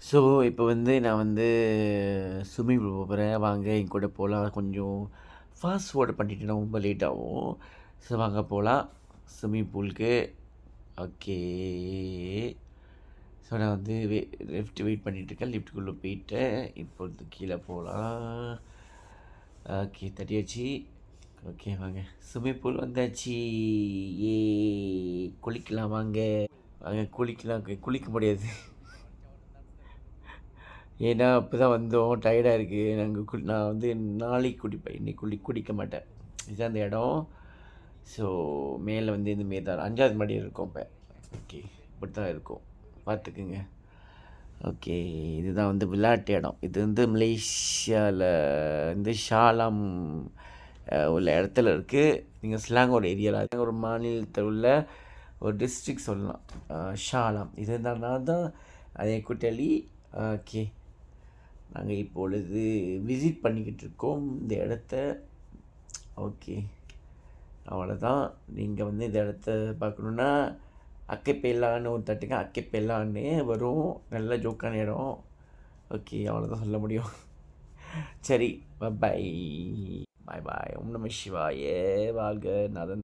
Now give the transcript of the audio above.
So, இப்போ வந்து நான் வந்து ஸ்விம்மிங் பூல் போறேன். வாங்க என் கூட போலாம். கொஞ்சம் ஃபாஸ்ட் ஃபார்வர்ட் பண்ணிட்டேன்னா ரொம்ப லேட் ஆகும். ஸோ வாங்க போலாம் ஸ்விம்மிங் பூலுக்கு. ஓகே. ஸோ நான் வந்து லிஃப்ட் வெயிட் பண்ணிட்டுருக்கேன். லிஃப்ட்டுக்குள்ளே போயிட்டேன். இப்பொழுது கீழே போலாம். ஓகே தட்டியாச்சு. ஓகே வாங்க. ஸ்விம்மிங் பூல் வந்தாச்சு. ஏ குளிக்கலாம் வாங்க. வாங்க குளிக்கலாம். குளிக்க முடியாது. ஏன்னா இப்போ தான் வந்தோம். டயர்டாக இருக்குது. நான் வந்து நாளைக்கு குடிப்பேன். இன்னைக்கு குடிக்க மாட்டேன். இதுதான் அந்த இடம். ஸோ மேலே வந்து இந்த மாரி தான் 5வது மாடியில் இருக்கோம் இப்போ. ஓகே இப்படி தான் இருக்கும். பார்த்துக்குங்க. ஓகே இதுதான் வந்து விளையாட்டு இடம். இது வந்து மலேசியாவில் வந்து ஷாலாம் உள்ள இடத்துல இருக்குது. நீங்கள் ஸ்லாங்கோட ஏரியாவில் ஒரு மாநிலத்தில் உள்ள ஒரு டிஸ்ட்ரிக்ட் சொல்லலாம். ஷாலாம் இது தான் அதே கூட்டாளி. ஓகே நாங்கள் இப்பொழுது விசிட் பண்ணிக்கிட்டு இருக்கோம் இந்த இடத்த. ஓகே அவ்வளோதான். நீங்கள் வந்து இந்த இடத்த பார்க்கணுன்னா அக்கைப்பேலான்னு ஒரு தட்டுங்க. அக்கைப்பேலான்னு வரும். நல்ல ஜோக்கான இடம். ஓகே அவ்வளோதான் சொல்ல முடியும். சரி பாய் பாய் பாய் பாய். ஓம் நம சிவாய. வாழ்க நாதன்.